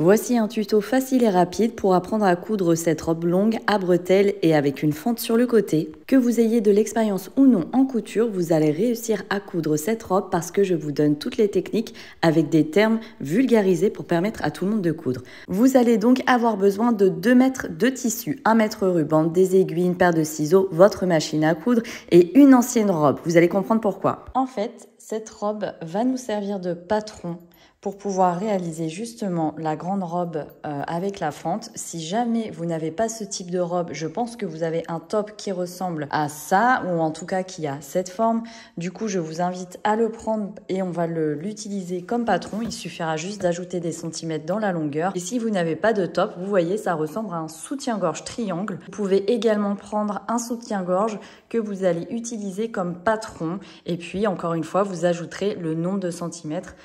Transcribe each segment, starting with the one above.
Voici un tuto facile et rapide pour apprendre à coudre cette robe longue à bretelles et avec une fente sur le côté. Que vous ayez de l'expérience ou non en couture, vous allez réussir à coudre cette robe parce que je vous donne toutes les techniques avec des termes vulgarisés pour permettre à tout le monde de coudre. Vous allez donc avoir besoin de 2 mètres de tissu, 1 mètre ruban, des aiguilles, une paire de ciseaux, votre machine à coudre et une ancienne robe. Vous allez comprendre pourquoi. En fait, cette robe va nous servir de patron pour pouvoir réaliser justement la grande robe avec la fente. Si jamais vous n'avez pas ce type de robe, je pense que vous avez un top qui ressemble à ça, ou en tout cas qui a cette forme. Du coup, je vous invite à le prendre et on va l'utiliser comme patron. Il suffira juste d'ajouter des centimètres dans la longueur. Et si vous n'avez pas de top, vous voyez, ça ressemble à un soutien-gorge triangle. Vous pouvez également prendre un soutien-gorge que vous allez utiliser comme patron. Et puis, encore une fois, vous ajouterez le nombre de centimètres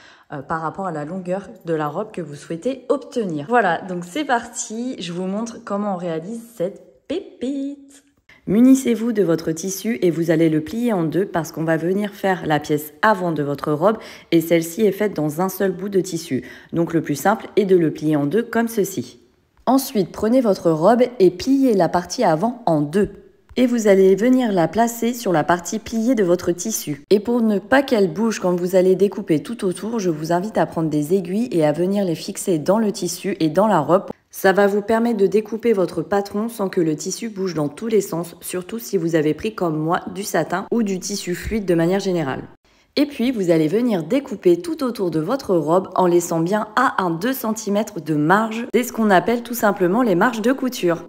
par rapport à la longueur de la robe que vous souhaitez obtenir. Voilà, donc c'est parti, je vous montre comment on réalise cette pépite. Munissez-vous de votre tissu et vous allez le plier en deux parce qu'on va venir faire la pièce avant de votre robe et celle-ci est faite dans un seul bout de tissu. Donc le plus simple est de le plier en deux comme ceci. Ensuite, prenez votre robe et pliez la partie avant en deux. Et vous allez venir la placer sur la partie pliée de votre tissu. Et pour ne pas qu'elle bouge quand vous allez découper tout autour, je vous invite à prendre des aiguilles et à venir les fixer dans le tissu et dans la robe. Ça va vous permettre de découper votre patron sans que le tissu bouge dans tous les sens, surtout si vous avez pris comme moi du satin ou du tissu fluide de manière générale. Et puis, vous allez venir découper tout autour de votre robe en laissant bien à 2 cm de marge. C'est ce qu'on appelle tout simplement les marges de couture.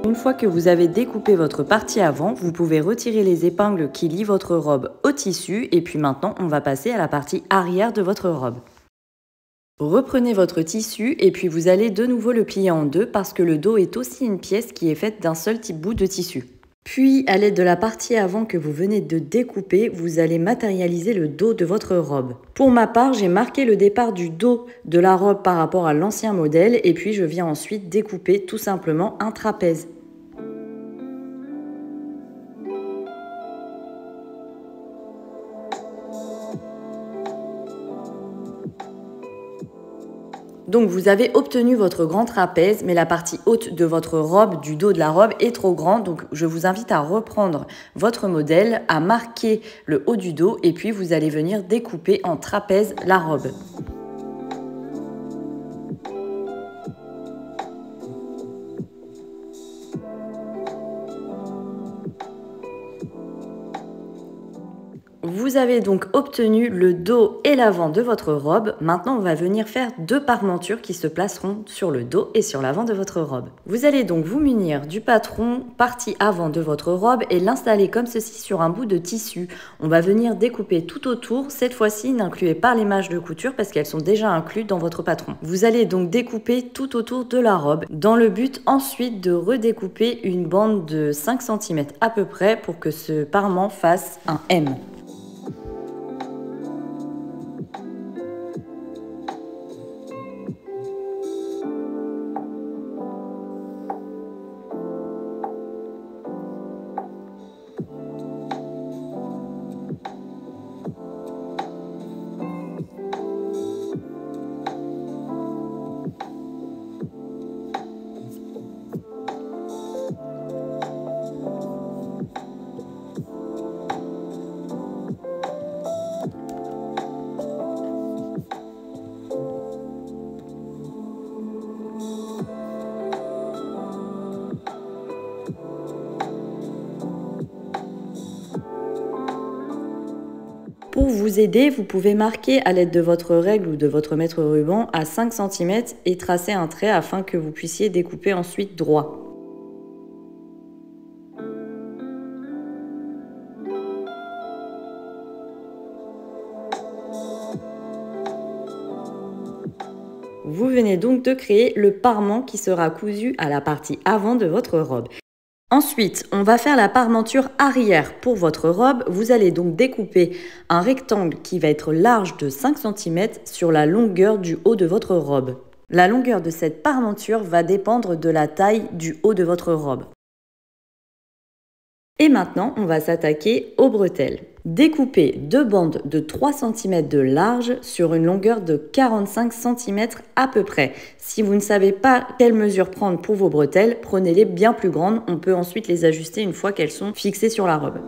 Une fois que vous avez découpé votre partie avant, vous pouvez retirer les épingles qui lient votre robe au tissu et puis maintenant on va passer à la partie arrière de votre robe. Reprenez votre tissu et puis vous allez de nouveau le plier en deux parce que le dos est aussi une pièce qui est faite d'un seul type bout de tissu. Puis, à l'aide de la partie avant que vous venez de découper, vous allez matérialiser le dos de votre robe. Pour ma part, j'ai marqué le départ du dos de la robe par rapport à l'ancien modèle et puis je viens ensuite découper tout simplement un trapèze. Donc vous avez obtenu votre grand trapèze, mais la partie haute de votre robe, du dos de la robe, est trop grande. Donc je vous invite à reprendre votre modèle, à marquer le haut du dos et puis vous allez venir découper en trapèze la robe. Vous avez donc obtenu le dos et l'avant de votre robe. Maintenant, on va venir faire 2 parmentures qui se placeront sur le dos et sur l'avant de votre robe. Vous allez donc vous munir du patron partie avant de votre robe et l'installer comme ceci sur un bout de tissu. On va venir découper tout autour. Cette fois-ci, n'incluez pas les mages de couture parce qu'elles sont déjà incluses dans votre patron. Vous allez donc découper tout autour de la robe dans le but ensuite de redécouper une bande de 5 cm à peu près pour que ce parement fasse un M. Pour vous aider, vous pouvez marquer à l'aide de votre règle ou de votre mètre ruban à 5 cm et tracer un trait afin que vous puissiez découper ensuite droit. Vous venez donc de créer le parement qui sera cousu à la partie avant de votre robe. Ensuite, on va faire la parmenture arrière pour votre robe. Vous allez donc découper un rectangle qui va être large de 5 cm sur la longueur du haut de votre robe. La longueur de cette parmenture va dépendre de la taille du haut de votre robe. Et maintenant, on va s'attaquer aux bretelles. Découpez 2 bandes de 3 cm de large sur une longueur de 45 cm à peu près. Si vous ne savez pas quelle mesure prendre pour vos bretelles, prenez-les bien plus grandes. On peut ensuite les ajuster une fois qu'elles sont fixées sur la robe.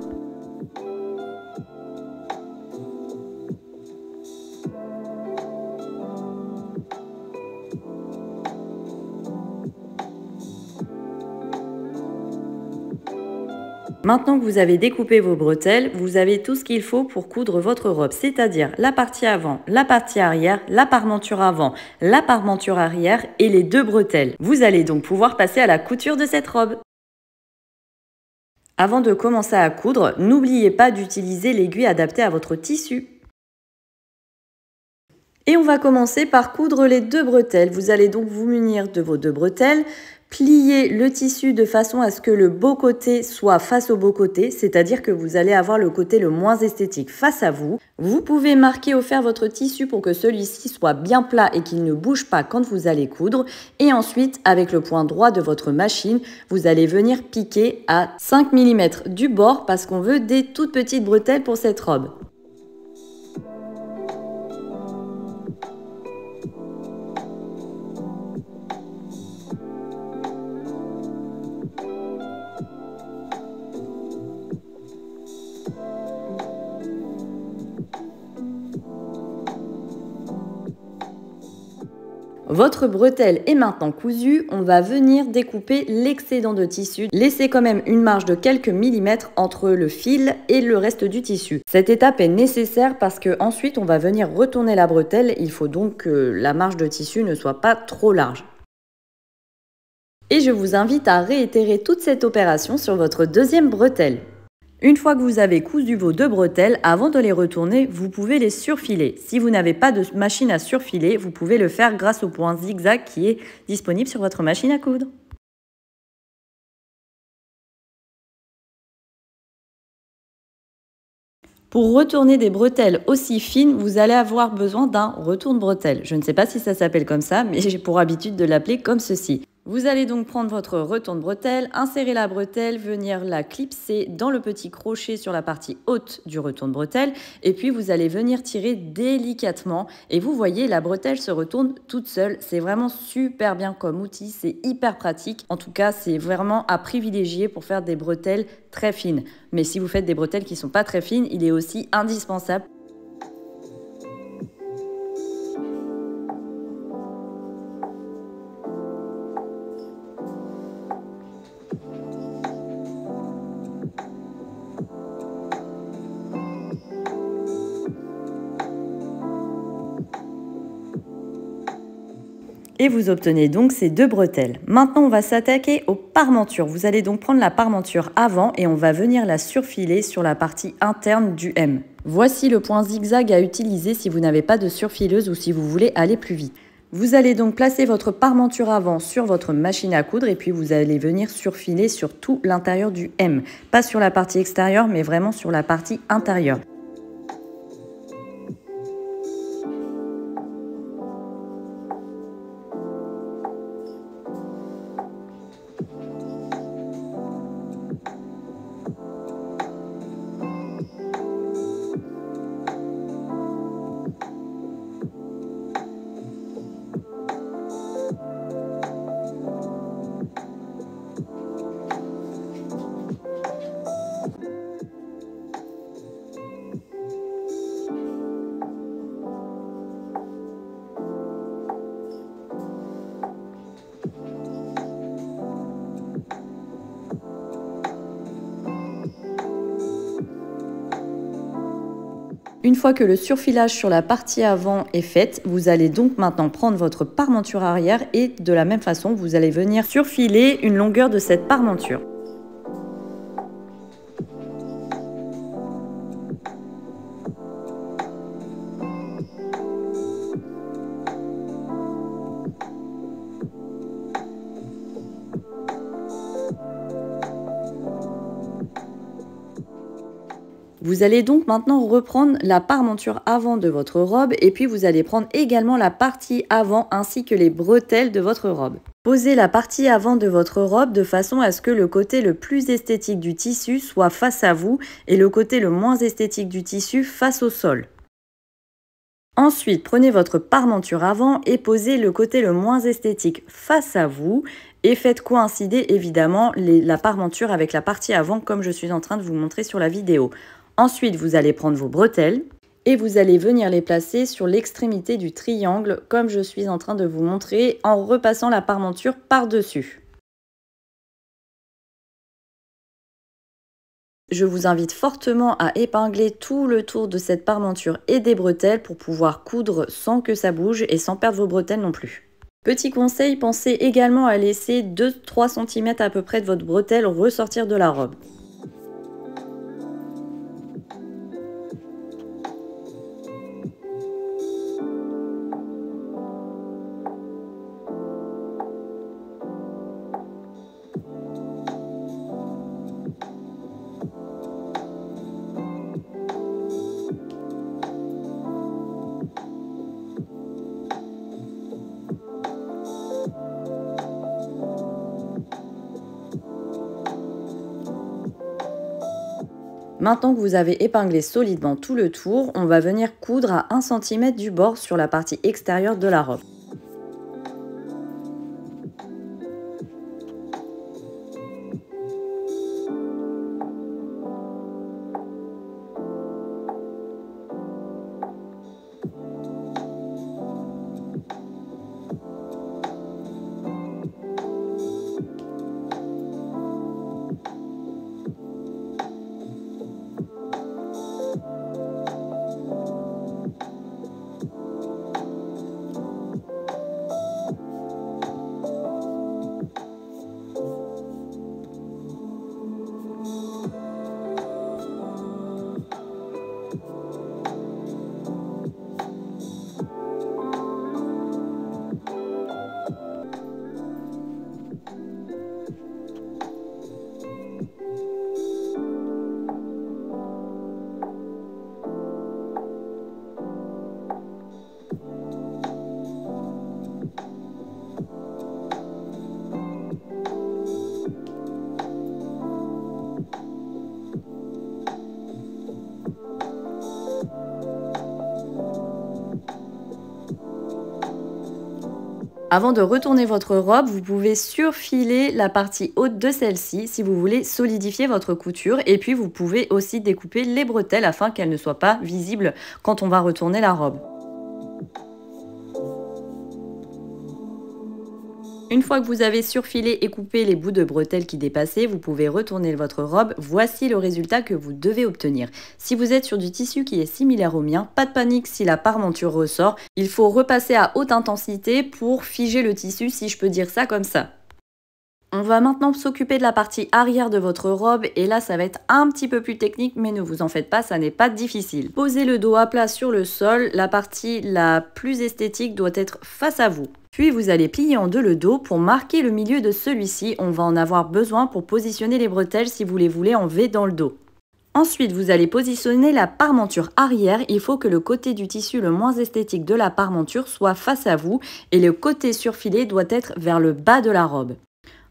Maintenant que vous avez découpé vos bretelles, vous avez tout ce qu'il faut pour coudre votre robe, c'est-à-dire la partie avant, la partie arrière, la parmenture avant, la parmenture arrière et les 2 bretelles. Vous allez donc pouvoir passer à la couture de cette robe. Avant de commencer à coudre, n'oubliez pas d'utiliser l'aiguille adaptée à votre tissu. Et on va commencer par coudre les 2 bretelles. Vous allez donc vous munir de vos 2 bretelles, plier le tissu de façon à ce que le beau côté soit face au beau côté, c'est-à-dire que vous allez avoir le côté le moins esthétique face à vous. Vous pouvez marquer au fer votre tissu pour que celui-ci soit bien plat et qu'il ne bouge pas quand vous allez coudre. Et ensuite, avec le point droit de votre machine, vous allez venir piquer à 5 mm du bord parce qu'on veut des toutes petites bretelles pour cette robe. Votre bretelle est maintenant cousue, on va venir découper l'excédent de tissu. Laissez quand même une marge de quelques millimètres entre le fil et le reste du tissu. Cette étape est nécessaire parce que ensuite on va venir retourner la bretelle. Il faut donc que la marge de tissu ne soit pas trop large. Et je vous invite à réitérer toute cette opération sur votre deuxième bretelle. Une fois que vous avez cousu vos 2 bretelles, avant de les retourner, vous pouvez les surfiler. Si vous n'avez pas de machine à surfiler, vous pouvez le faire grâce au point zigzag qui est disponible sur votre machine à coudre. Pour retourner des bretelles aussi fines, vous allez avoir besoin d'un retourne-bretelle. Je ne sais pas si ça s'appelle comme ça, mais j'ai pour habitude de l'appeler comme ceci. Vous allez donc prendre votre retourne-bretelle, insérer la bretelle, venir la clipser dans le petit crochet sur la partie haute du retourne-bretelle et puis vous allez venir tirer délicatement et vous voyez la bretelle se retourne toute seule. C'est vraiment super bien comme outil, c'est hyper pratique. En tout cas, c'est vraiment à privilégier pour faire des bretelles très fines. Mais si vous faites des bretelles qui ne sont pas très fines, il est aussi indispensable. Et vous obtenez donc ces 2 bretelles. Maintenant, on va s'attaquer aux parmentures. Vous allez donc prendre la parmenture avant et on va venir la surfiler sur la partie interne du M. Voici le point zigzag à utiliser si vous n'avez pas de surfileuse ou si vous voulez aller plus vite. Vous allez donc placer votre parmenture avant sur votre machine à coudre et puis vous allez venir surfiler sur tout l'intérieur du M. Pas sur la partie extérieure, mais vraiment sur la partie intérieure. Une fois que le surfilage sur la partie avant est fait, vous allez donc maintenant prendre votre parmenture arrière et de la même façon, vous allez venir surfiler une longueur de cette parmenture. Vous allez donc maintenant reprendre la parmenture avant de votre robe et puis vous allez prendre également la partie avant ainsi que les bretelles de votre robe. Posez la partie avant de votre robe de façon à ce que le côté le plus esthétique du tissu soit face à vous et le côté le moins esthétique du tissu face au sol. Ensuite, prenez votre parmenture avant et posez le côté le moins esthétique face à vous et faites coïncider évidemment la parmenture avec la partie avant comme je suis en train de vous montrer sur la vidéo. Ensuite, vous allez prendre vos bretelles et vous allez venir les placer sur l'extrémité du triangle comme je suis en train de vous montrer en repassant la parmenture par-dessus. Je vous invite fortement à épingler tout le tour de cette parmenture et des bretelles pour pouvoir coudre sans que ça bouge et sans perdre vos bretelles non plus. Petit conseil, pensez également à laisser 2-3 cm à peu près de votre bretelle ressortir de la robe. Maintenant que vous avez épinglé solidement tout le tour, on va venir coudre à 1 cm du bord sur la partie extérieure de la robe. Avant de retourner votre robe, vous pouvez surfiler la partie haute de celle-ci si vous voulez solidifier votre couture. Et puis vous pouvez aussi découper les bretelles afin qu'elles ne soient pas visibles quand on va retourner la robe. Une fois que vous avez surfilé et coupé les bouts de bretelles qui dépassaient, vous pouvez retourner votre robe. Voici le résultat que vous devez obtenir. Si vous êtes sur du tissu qui est similaire au mien, pas de panique si la parmenture ressort. Il faut repasser à haute intensité pour figer le tissu, si je peux dire ça comme ça. On va maintenant s'occuper de la partie arrière de votre robe et là ça va être un petit peu plus technique mais ne vous en faites pas, ça n'est pas difficile. Posez le dos à plat sur le sol, la partie la plus esthétique doit être face à vous. Puis vous allez plier en deux le dos pour marquer le milieu de celui-ci, on va en avoir besoin pour positionner les bretelles si vous les voulez en V dans le dos. Ensuite, vous allez positionner la parmenture arrière. Il faut que le côté du tissu le moins esthétique de la parmenture soit face à vous et le côté surfilé doit être vers le bas de la robe.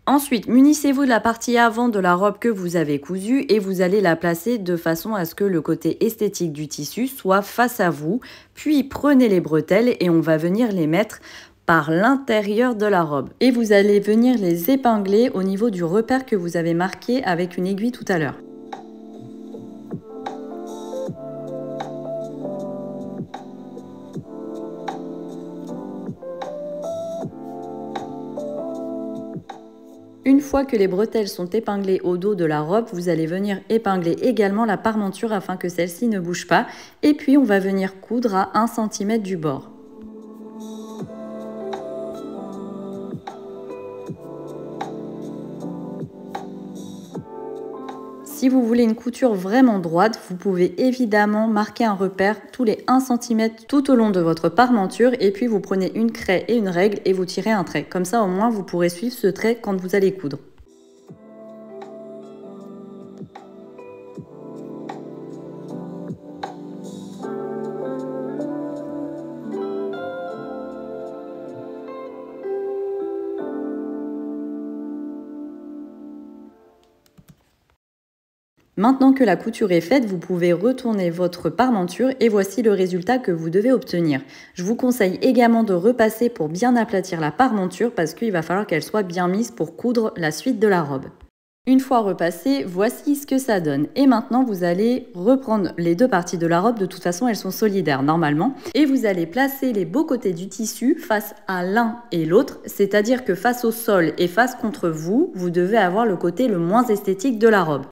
Ensuite, munissez-vous de la partie avant de la robe que vous avez cousue et vous allez la placer de façon à ce que le côté esthétique du tissu soit face à vous. Puis prenez les bretelles et on va venir les mettre par l'intérieur de la robe. Et vous allez venir les épingler au niveau du repère que vous avez marqué avec une aiguille tout à l'heure. Une fois que les bretelles sont épinglées au dos de la robe, vous allez venir épingler également la parmenture afin que celle-ci ne bouge pas. Et puis on va venir coudre à 1 cm du bord. Si vous voulez une couture vraiment droite, vous pouvez évidemment marquer un repère tous les 1 cm tout au long de votre parmenture et puis vous prenez une craie et une règle et vous tirez un trait. Comme ça au moins vous pourrez suivre ce trait quand vous allez coudre. Maintenant que la couture est faite, vous pouvez retourner votre parmenture et voici le résultat que vous devez obtenir. Je vous conseille également de repasser pour bien aplatir la parmenture parce qu'il va falloir qu'elle soit bien mise pour coudre la suite de la robe. Une fois repassé, voici ce que ça donne. Et maintenant, vous allez reprendre les deux parties de la robe. De toute façon, elles sont solidaires normalement. Et vous allez placer les beaux côtés du tissu face à l'un et l'autre. C'est-à-dire que face au sol et face contre vous, vous devez avoir le côté le moins esthétique de la robe.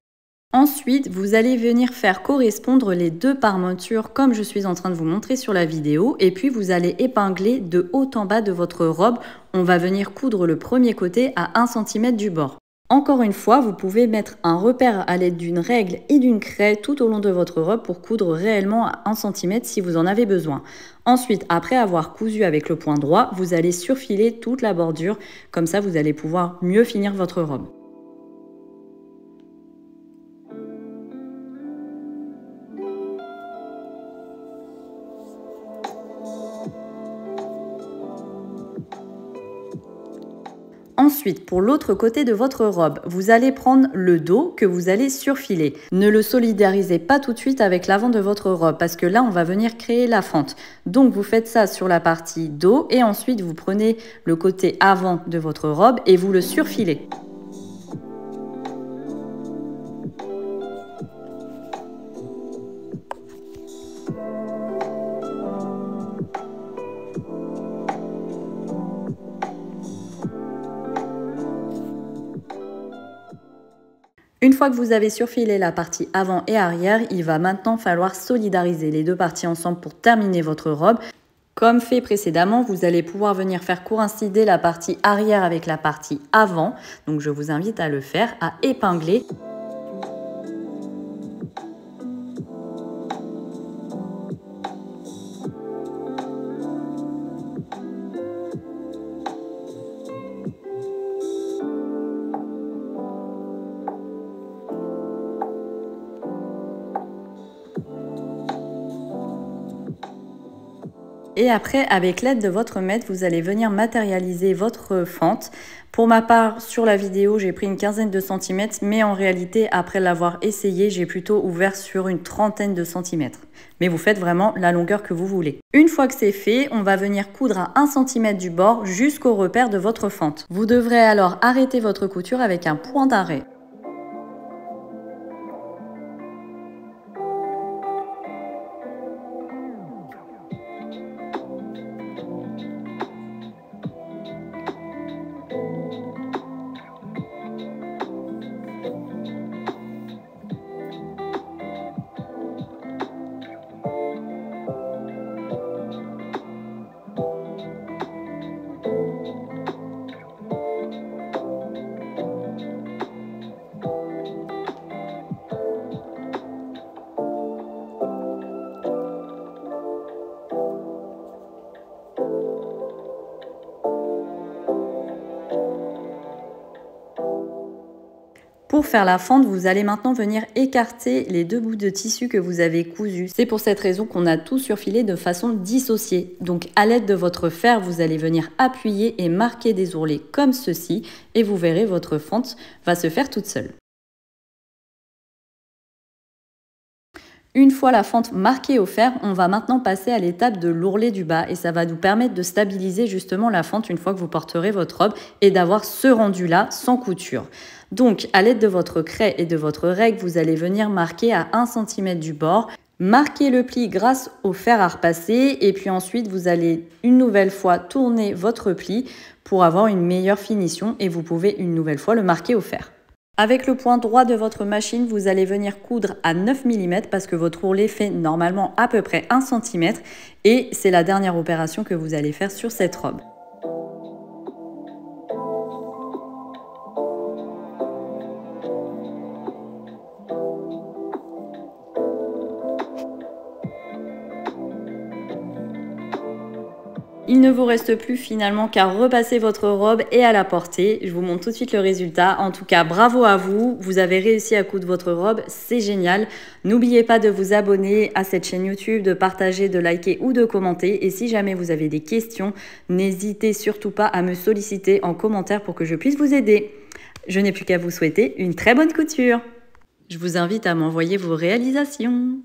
Ensuite, vous allez venir faire correspondre les deux parmentures comme je suis en train de vous montrer sur la vidéo. Et puis, vous allez épingler de haut en bas de votre robe. On va venir coudre le premier côté à 1 cm du bord. Encore une fois, vous pouvez mettre un repère à l'aide d'une règle et d'une craie tout au long de votre robe pour coudre réellement à 1 cm si vous en avez besoin. Ensuite, après avoir cousu avec le point droit, vous allez surfiler toute la bordure. Comme ça, vous allez pouvoir mieux finir votre robe. Ensuite, pour l'autre côté de votre robe, vous allez prendre le dos que vous allez surfiler. Ne le solidarisez pas tout de suite avec l'avant de votre robe parce que là, on va venir créer la fente. Donc, vous faites ça sur la partie dos et ensuite, vous prenez le côté avant de votre robe et vous le surfilez. Une fois que vous avez surfilé la partie avant et arrière, il va maintenant falloir solidariser les deux parties ensemble pour terminer votre robe. Comme fait précédemment, vous allez pouvoir venir faire coïncider la partie arrière avec la partie avant. Donc je vous invite à le faire, à épingler. Et après, avec l'aide de votre maître, vous allez venir matérialiser votre fente. Pour ma part, sur la vidéo, j'ai pris une quinzaine de centimètres, mais en réalité, après l'avoir essayé, j'ai plutôt ouvert sur une trentaine de centimètres. Mais vous faites vraiment la longueur que vous voulez. Une fois que c'est fait, on va venir coudre à 1 cm du bord jusqu'au repère de votre fente. Vous devrez alors arrêter votre couture avec un point d'arrêt. Pour faire la fente, vous allez maintenant venir écarter les deux bouts de tissu que vous avez cousus. C'est pour cette raison qu'on a tout surfilé de façon dissociée. Donc à l'aide de votre fer, vous allez venir appuyer et marquer des ourlets comme ceci et vous verrez votre fente va se faire toute seule. Une fois la fente marquée au fer, on va maintenant passer à l'étape de l'ourlet du bas et ça va nous permettre de stabiliser justement la fente une fois que vous porterez votre robe et d'avoir ce rendu-là sans couture. Donc, à l'aide de votre craie et de votre règle, vous allez venir marquer à 1 cm du bord. Marquez le pli grâce au fer à repasser et puis ensuite, vous allez une nouvelle fois tourner votre pli pour avoir une meilleure finition et vous pouvez une nouvelle fois le marquer au fer. Avec le point droit de votre machine, vous allez venir coudre à 9 mm parce que votre ourlet fait normalement à peu près 1 cm et c'est la dernière opération que vous allez faire sur cette robe. Il ne vous reste plus finalement qu'à repasser votre robe et à la porter. Je vous montre tout de suite le résultat. En tout cas, bravo à vous. Vous avez réussi à coudre votre robe. C'est génial. N'oubliez pas de vous abonner à cette chaîne YouTube, de partager, de liker ou de commenter. Et si jamais vous avez des questions, n'hésitez surtout pas à me solliciter en commentaire pour que je puisse vous aider. Je n'ai plus qu'à vous souhaiter une très bonne couture. Je vous invite à m'envoyer vos réalisations.